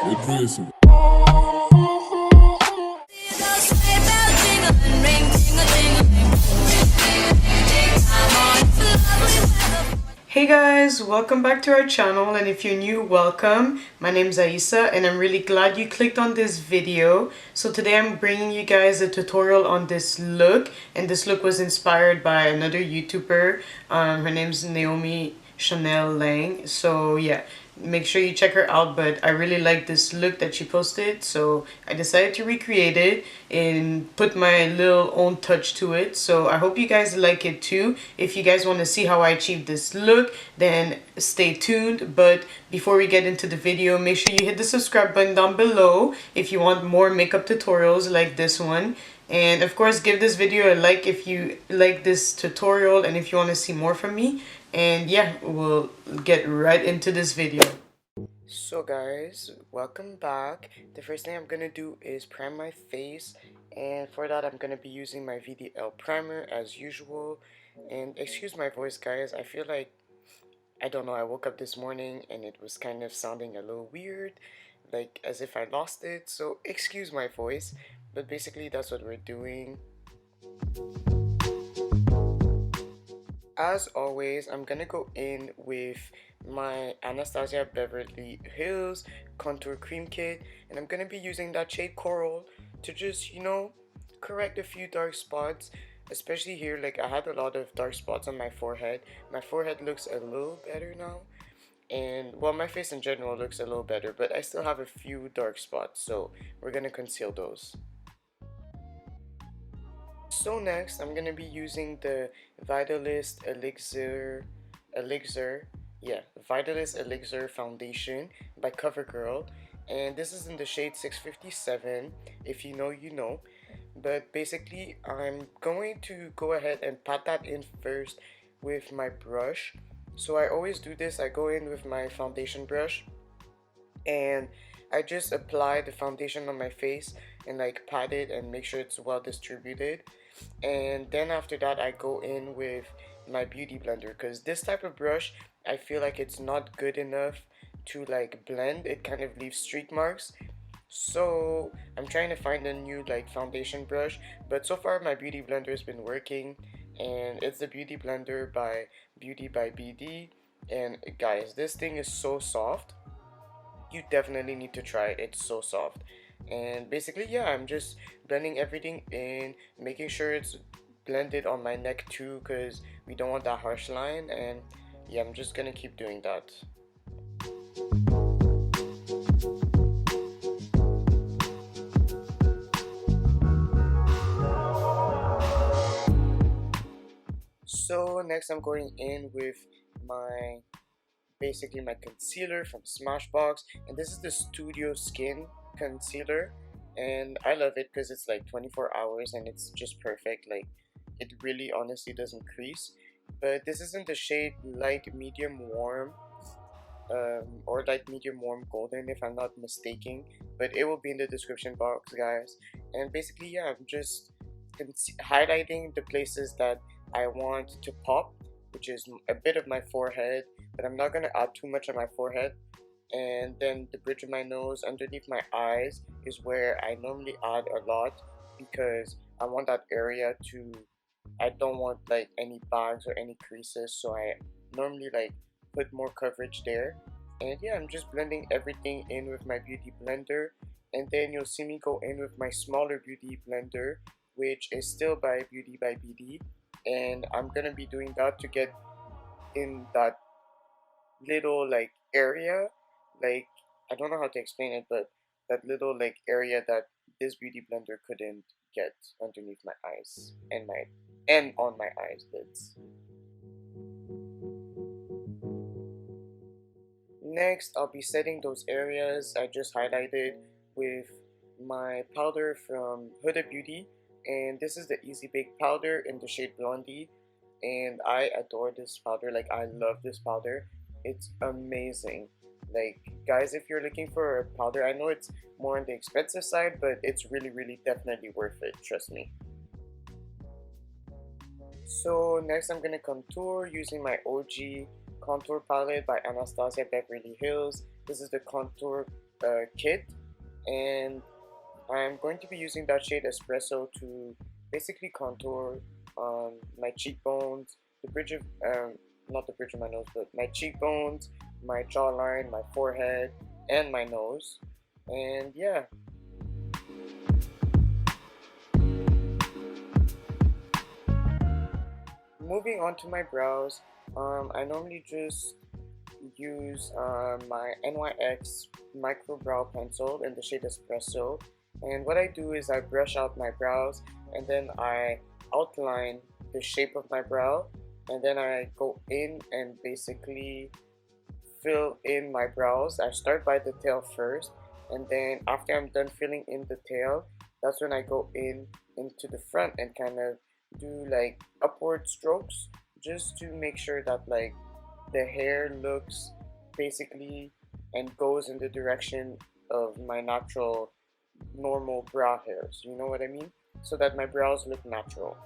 Advancing. Hey guys, welcome back to our channel, and if you're new, welcome. My name is Aisa and I'm really glad you clicked on this video. So today I'm bringing you guys a tutorial on this look, and this look was inspired by another YouTuber. Her name's Naomi Chanel Lang. So yeah, make sure you check her out, but I really like this look that she posted, so I decided to recreate it and put my little own touch to it. So I hope you guys like it too. If you guys want to see how I achieved this look, then stay tuned. But before we get into the video, make sure you hit the subscribe button down below if you want more makeup tutorials like this one. And of course, give this video a like if you like this tutorial and if you want to see more from me. And yeah, we'll get right into this video. So guys, welcome back. The first thing I'm gonna do is prime my face, and for that I'm gonna be using my VDL primer as usual. And excuse my voice guys, I feel like, I don't know, I woke up this morning and it was kind of sounding a little weird, like as if I lost it, so excuse my voice, but basically that's what we're doing. As always, I'm gonna go in with my Anastasia Beverly Hills Contour Cream Kit, and I'm gonna be using that shade Coral to just, you know, correct a few dark spots, especially here. Like, I had a lot of dark spots on my forehead. My forehead looks a little better now, and well, my face in general looks a little better, but I still have a few dark spots, so we're gonna conceal those. So next, I'm gonna be using the Vitalist Vitalist Elixir Foundation by Covergirl, and this is in the shade 657. If you know, you know. But basically, I'm going to go ahead and pat that in first with my brush. So I always do this. I go in with my foundation brush, and I just apply the foundation on my face and like pat it and make sure it's well distributed. And then after that, I go in with my beauty blender, because this type of brush, I feel like it's not good enough to like blend. It kind of leaves streak marks. So I'm trying to find a new like foundation brush, but so far my beauty blender has been working, and it's the beauty blender by Beauty by BD. And guys, this thing is so soft. You definitely need to try it. It's so soft. And basically, yeah, I'm just blending everything in, making sure it's blended on my neck too, because we don't want that harsh line. And yeah, I'm just gonna keep doing that. So next I'm going in with my basically my concealer from Smashbox, and this is the Studio Skin concealer, and I love it because it's like 24 hours and it's just perfect. Like, it really honestly doesn't crease. But this is in the shade light medium warm, or light medium warm golden if I'm not mistaken, but it will be in the description box guys. And basically, yeah, I'm just highlighting the places that I want to pop, which is a bit of my forehead, but I'm not gonna add too much on my forehead. And then the bridge of my nose, underneath my eyes, is where I normally add a lot, because I want that area to, I don't want like any bags or any creases, so I normally like put more coverage there. And yeah, I'm just blending everything in with my beauty blender, and then you'll see me go in with my smaller beauty blender, which is still by Beauty by BD, and I'm gonna be doing that to get in that little like area, like, I don't know how to explain it, but that little like area that this beauty blender couldn't get underneath my eyes and on my eyelids. Next, I'll be setting those areas I just highlighted with my powder from Huda Beauty, and this is the Easy Bake powder in the shade Blondie, and I adore this powder. Like, I love this powder. It's amazing. Like, guys, if you're looking for a powder, I know it's more on the expensive side, but it's really definitely worth it, trust me. So next I'm gonna contour using my OG contour palette by Anastasia Beverly Hills. This is the contour kit, and I'm going to be using that shade Espresso to basically contour my cheekbones, the bridge of not the bridge of my nose, but my cheekbones, my jawline, my forehead, and my nose. And yeah. Moving on to my brows, I normally just use my NYX micro brow pencil in the shade Espresso, and what I do is I brush out my brows and then I outline the shape of my brow, and then I go in and basically fill in my brows. I start by the tail first, and then after I'm done filling in the tail, that's when I go in into the front and kind of do like upward strokes just to make sure that like the hair looks basically and goes in the direction of my natural normal brow hairs, you know what I mean, so that my brows look natural.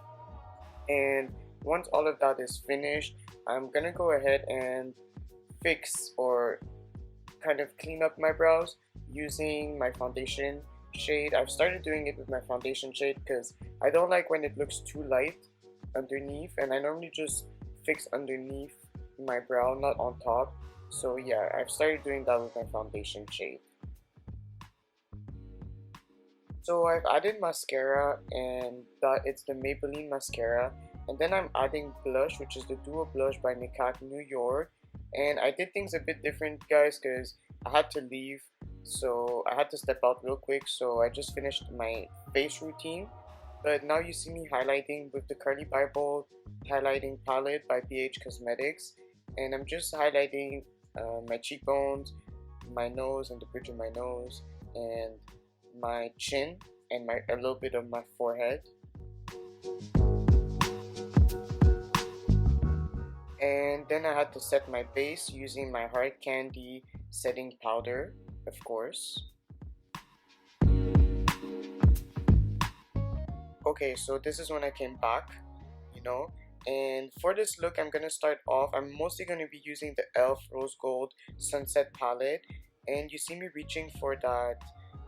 And once all of that is finished, I'm gonna go ahead and fix or kind of clean up my brows using my foundation shade. I've started doing it with my foundation shade because I don't like when it looks too light underneath, and I normally just fix underneath my brow, not on top. So yeah, I've started doing that with my foundation shade. So I've added mascara, and that it's the Maybelline mascara, and then I'm adding blush, which is the Duo Blush by NICKAK New York. And I did things a bit different, guys, because I had to leave, so I had to step out real quick, so I just finished my face routine. But now you see me highlighting with the Carli Bybel highlighting palette by BH Cosmetics, and I'm just highlighting my cheekbones, my nose and the bridge of my nose, and my chin, and a little bit of my forehead. And then I had to set my base using my Hard Candy setting powder, of course. Okay, so this is when I came back, you know. And for this look, I'm gonna start off. I'm mostly gonna be using the e.l.f. Rose Gold Sunset palette, and you see me reaching for that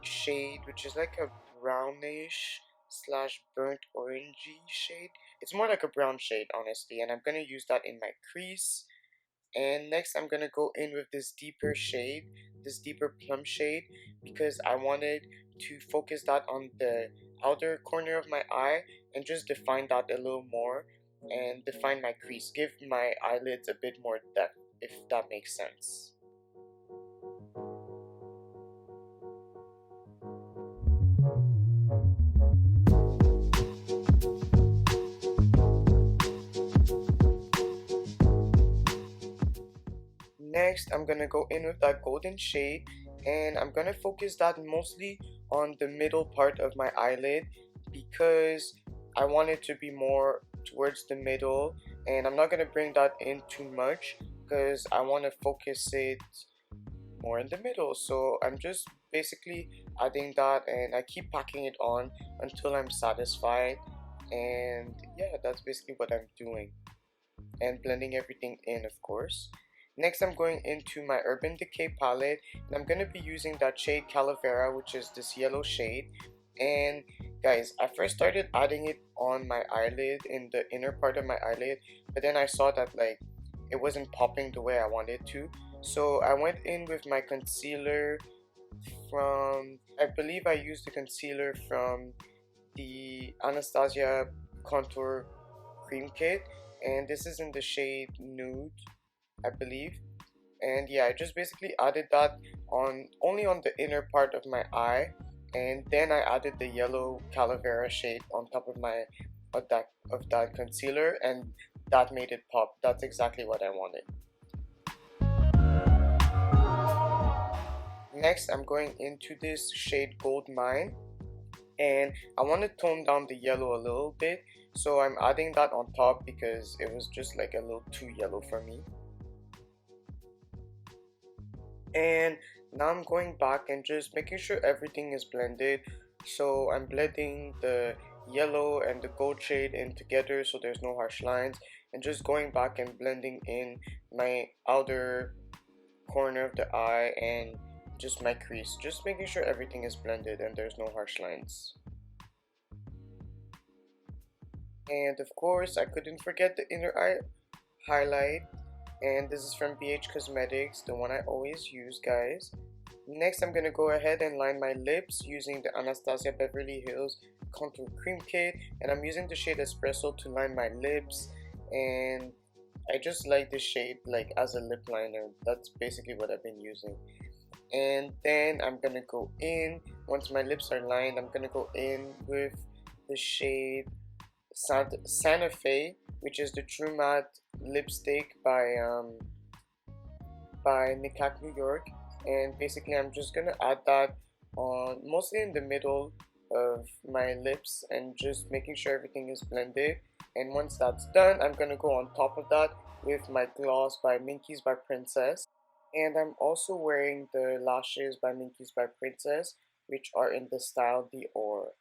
shade, which is like a brownish slash burnt orangey shade. It's more like a brown shade, honestly, and I'm gonna use that in my crease. And next I'm gonna go in with this deeper shade, this deeper plum shade, because I wanted to focus that on the outer corner of my eye and just define that a little more and define my crease, give my eyelids a bit more depth, if that makes sense. Next, I'm gonna go in with that golden shade, and I'm gonna focus that mostly on the middle part of my eyelid because I want it to be more towards the middle, and I'm not gonna bring that in too much because I want to focus it more in the middle. So I'm just basically adding that, and I keep packing it on until I'm satisfied. And yeah, that's basically what I'm doing, and blending everything in, of course. Next, I'm going into my Urban Decay palette, and I'm going to be using that shade Calavera, which is this yellow shade. And guys, I first started adding it on my eyelid, in the inner part of my eyelid, but then I saw that like it wasn't popping the way I wanted to. So I went in with my concealer from, I believe I used the concealer from the Anastasia contour cream kit, and this is in the shade Nude, I believe. And yeah, I just basically added that on only on the inner part of my eye, and then I added the yellow Calavera shade on top of my of that concealer, and that made it pop. That's exactly what I wanted. Next, I'm going into this shade Goldmine, and I want to tone down the yellow a little bit, so I'm adding that on top because it was just like a little too yellow for me. And now I'm going back and just making sure everything is blended. So I'm blending the yellow and the gold shade in together so there's no harsh lines, and just going back and blending in my outer corner of the eye and just my crease, just making sure everything is blended and there's no harsh lines. And of course, I couldn't forget the inner eye highlight, and this is from BH Cosmetics, the one I always use, guys. Next, I'm gonna go ahead and line my lips using the Anastasia Beverly Hills Contour Cream Kit, and I'm using the shade Espresso to line my lips, and I just like this shade like as a lip liner. That's basically what I've been using. And then I'm gonna go in, once my lips are lined, I'm gonna go in with the shade Santa Fe, which is the True Matte lipstick by NICKAK New York. And basically I'm just gonna add that on mostly in the middle of my lips and just making sure everything is blended. And once that's done, I'm gonna go on top of that with my gloss by Minkies by Princess. And I'm also wearing the lashes by Minkies by Princess, which are in the style Dior.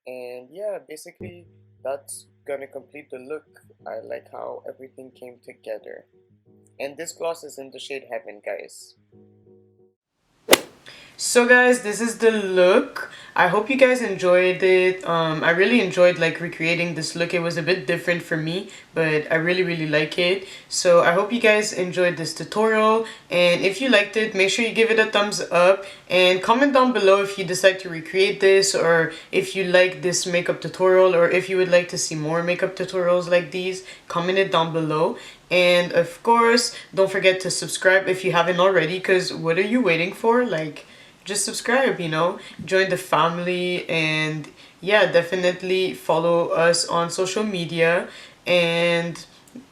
And yeah, basically that's gonna complete the look. I like how everything came together. And this gloss is in the shade Heaven, guys. So guys, this is the look. I hope you guys enjoyed it. I really enjoyed like recreating this look. It was a bit different for me, but I really like it. So I hope you guys enjoyed this tutorial, and if you liked it, make sure you give it a thumbs up and comment down below if you decide to recreate this, or if you like this makeup tutorial, or if you would like to see more makeup tutorials like these. Comment it down below. And of course, don't forget to subscribe if you haven't already, because what are you waiting for? Like, just subscribe, you know, join the family. And yeah, definitely follow us on social media, and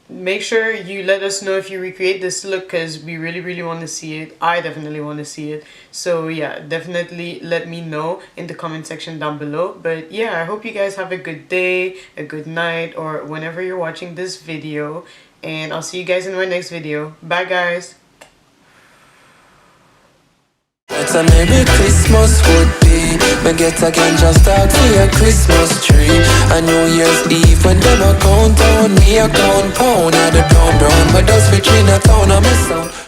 make sure you let us know if you recreate this look, because we really want to see it. I definitely want to see it. So yeah, definitely let me know in the comment section down below. But yeah, I hope you guys have a good day, a good night, or whenever you're watching this video, and I'll see you guys in my next video. Bye guys. It's a Merry Christmas would be. Me get again just start for a Christmas tree. A New Year's Eve when them a count down, me a count pound. At the brown, but those between a town of my sound.